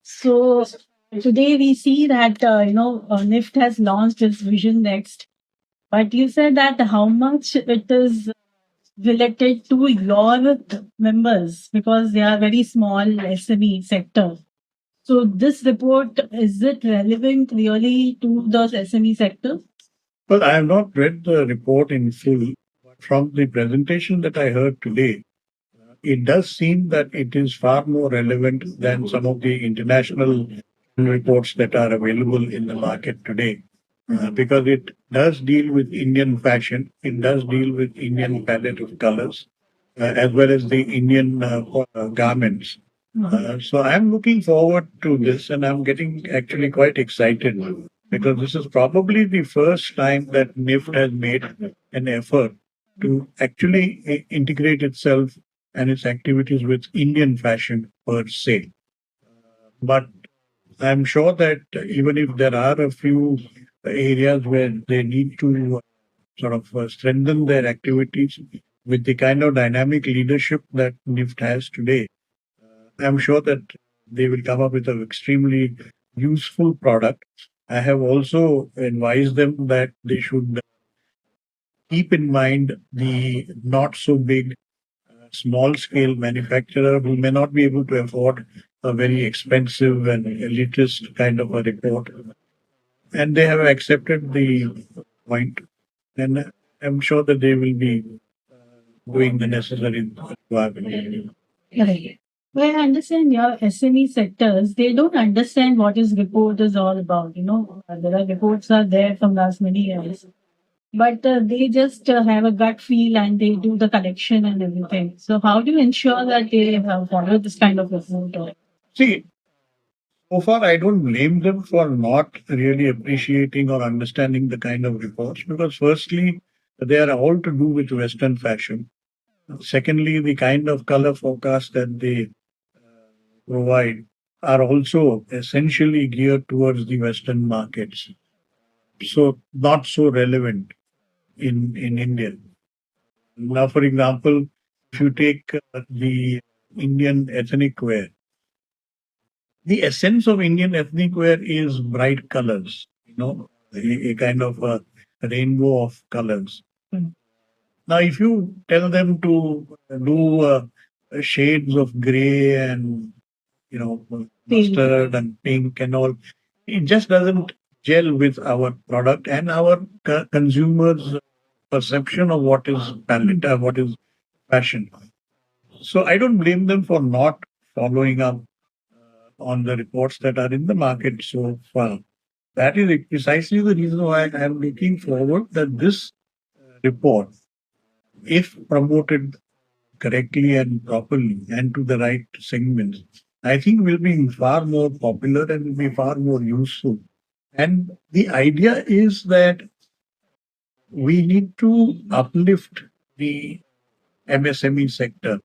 So today we see that NIFT has launched its Vision Next, but you said that how much it is related to your members because they are very small SME sector. So this report, is it relevant really to the SME sector? Well, I have not read the report in full, but from the presentation that I heard today, it does seem that it is far more relevant than some of the international reports that are available in the market today. Because it does deal with Indian fashion, it does deal with Indian palette of colors, as well as the Indian garments. So I'm looking forward to this, and I'm getting actually quite excited because this is probably the first time that NIFT has made an effort to actually integrate itself and its activities with Indian fashion per se. But I'm sure that even if there are a few areas where they need to sort of strengthen their activities with the kind of dynamic leadership that NIFT has today, I'm sure that they will come up with an extremely useful product. I have also advised them that they should keep in mind the not so big small scale manufacturer who may not be able to afford a very expensive and elitist kind of a report. And they have accepted the point. And I'm sure that they will be doing the necessary requirement. Correct. Well, I understand your SME sectors, they don't understand what is report is all about. There are reports are there from last many years, but they just have a gut feel and they do the collection and everything. So how do you ensure that they follow this kind of report? See, so far I don't blame them for not really appreciating or understanding the kind of reports because firstly, they are all to do with Western fashion. Secondly, the kind of color forecast that they provide are also essentially geared towards the Western markets. So not so relevant in India. Now, for example, if you take the Indian ethnic wear, the essence of Indian ethnic wear is bright colors, a kind of a rainbow of colors. Now, if you tell them to do shades of gray and mustard and pink and all, it just doesn't gel with our product and our consumers' perception of what is palette, what is fashion. So I don't blame them for not following up on the reports that are in the market so far. That is precisely the reason why I am looking forward that this report, if promoted correctly and properly and to the right segments, I think will be far more popular and will be far more useful. And the idea is that we need to uplift the MSME sector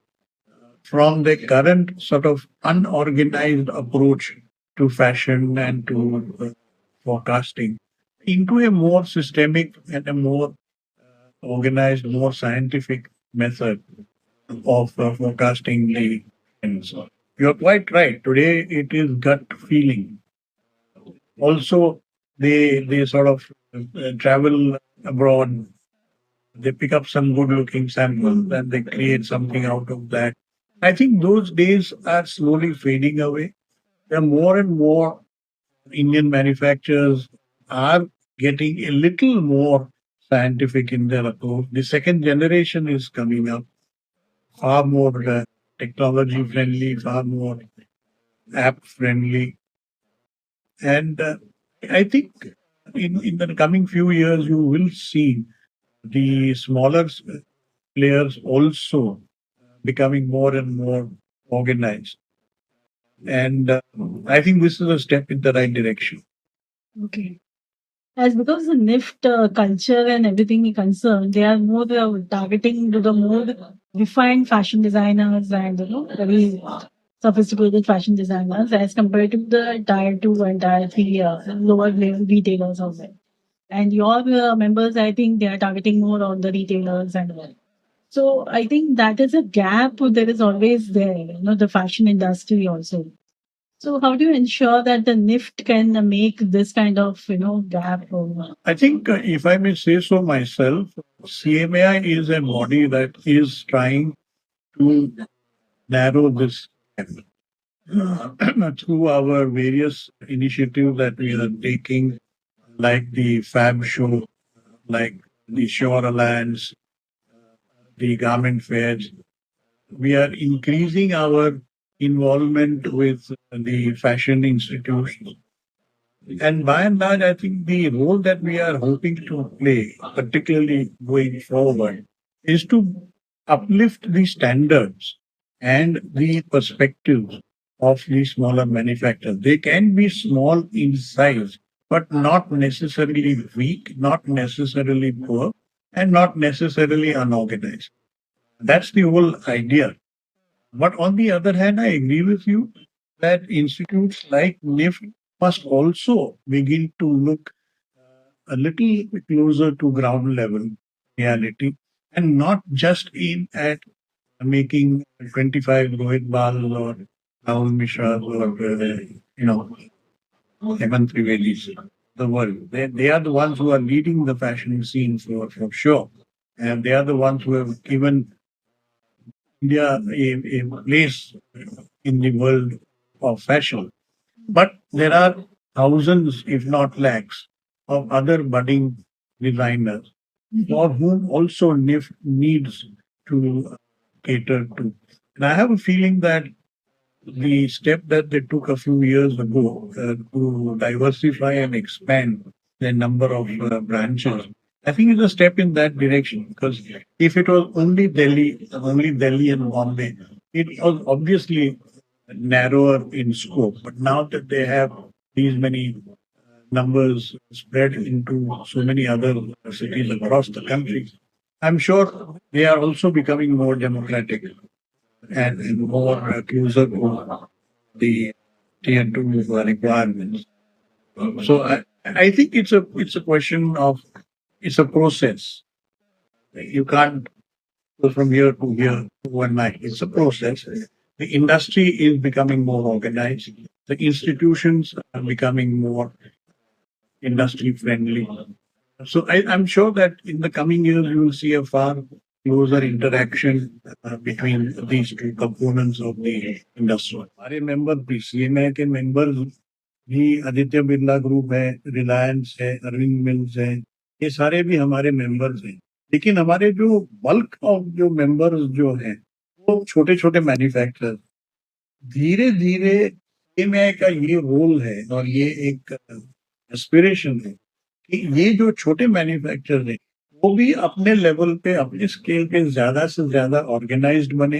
from the current sort of unorganized approach to fashion and to forecasting into a more systemic and a more organized, more scientific method of forecasting the trends. You're quite right. Today it is gut feeling. Also, they sort of travel abroad. They pick up some good looking samples and they create something out of that. I think those days are slowly fading away. There are more and more Indian manufacturers are getting a little more scientific in their approach. The second generation is coming up, far more technology friendly, far more app friendly. And I think in the coming few years, you will see the smaller players also becoming more and more organized. And I think this is a step in the right direction. Okay. As because the NIFT culture and everything is concerned, they are more targeting to the more refined fashion designers and very sophisticated fashion designers as compared to the tier two and tier three lower level retailers out there. And your members, I think they are targeting more on the retailers and all. So I think that is a gap that is always there, the fashion industry also. So how do you ensure that the NIFT can make this kind of gap? I think if I may say so myself, CMAI is a body that is trying to narrow this gap through our various initiatives that we are taking, like the Fab Show, like the Shore Alliance, the garment fairs. We are increasing our involvement with the fashion institutions. And by and large, I think the role that we are hoping to play, particularly going forward, is to uplift the standards and the perspectives of the smaller manufacturers. They can be small in size, but not necessarily weak, not necessarily poor, and not necessarily unorganized. That's the whole idea. But on the other hand, I agree with you that institutes like NIFT must also begin to look a little closer to ground level reality and not just aim at making 25 Rohit Bal or Rahul Mishra or, Hemant Trivedi's the world. They are the ones who are leading the fashion scene for sure. And they are the ones who have given India a place in the world of fashion. But there are thousands, if not lakhs, of other budding designers for whom also NIF needs to cater to. And I have a feeling that the step that they took a few years ago to diversify and expand the number of branches, I think is a step in that direction. Because if it was only Delhi and Bombay, it was obviously narrower in scope. But now that they have these many numbers spread into so many other cities across the country, I'm sure they are also becoming more democratic and more closer to the tier two requirements. So I think it's a question of it's a process. You can't go from here to here overnight. It's a process. The industry is becoming more organized. The institutions are becoming more industry friendly. So I'm sure that in the coming years you will see a far closer interaction between these two components of the industry. हमारे member भी CMA के member भी Aditya Birla group है, रिलायंस है, Arvind mills है, ये सारे भी हमारे मेंबर्स हैं. लेकिन हमारे जो बल्क ऑफ जो मेंबर्स जो हैं, वो छोटे छोटे मैन्युफैक्चरर. धीरे धीरे CMA का ये रोल है और ये एक एस्पिरेशन है कि ये जो छोटे मैन्युफैक्चरर हैं, वो भी अपने लेवल पे, अपने स्केल पे ज्यादा से ज्यादा ऑर्गेनाइज्ड बने,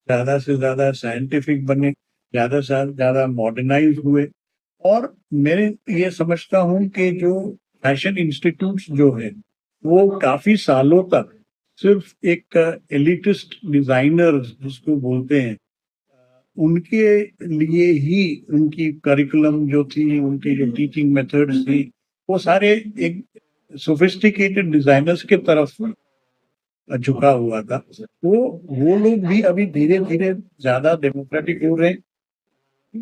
ज्यादा से ज्यादा साइंटिफिक बने, ज्यादा से ज्यादा मॉडर्नाइज हुए. और मैं ये समझता हूँ कि जो फैशन इंस्टीट्यूट्स जो है, वो काफी सालों तक सिर्फ एक एलिटिस्ट डिजाइनर्स जिसको बोलते हैं, उनके लिए ही उनकी करिकुलम जो थी, उनकी जो टीचिंग मेथड्स थी, वो सारे एक सोफिस्टिकेटेड डिजाइनर्स के तरफ झुका हुआ था. वो लोग भी अभी धीरे धीरे ज्यादा डेमोक्रेटिक हो रहे हैं.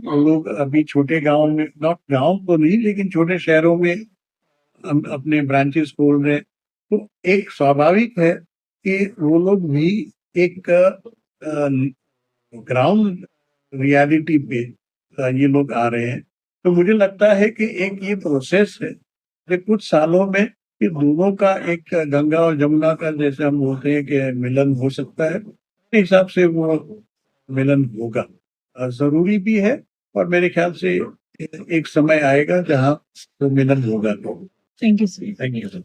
वो लोग अभी छोटे गांव में, नॉट गांव तो नहीं, लेकिन छोटे शहरों में अपने ब्रांचेस खोल रहे हैं. तो एक स्वाभाविक है कि वो लोग भी एक ग्राउंड रियलिटी पे ये लोग आ रहे हैं. तो मुझे लगता है कि एक ये प्रोसेस है कि कुछ सालों में कि दोनों का एक गंगा और जमुना का, जैसे हम बोलते हैं कि मिलन हो सकता है, मेरे हिसाब से वो मिलन होगा. जरूरी भी है और मेरे ख्याल से एक समय आएगा जहाँ वो मिलन होगा. Thank you, sir. Thank you.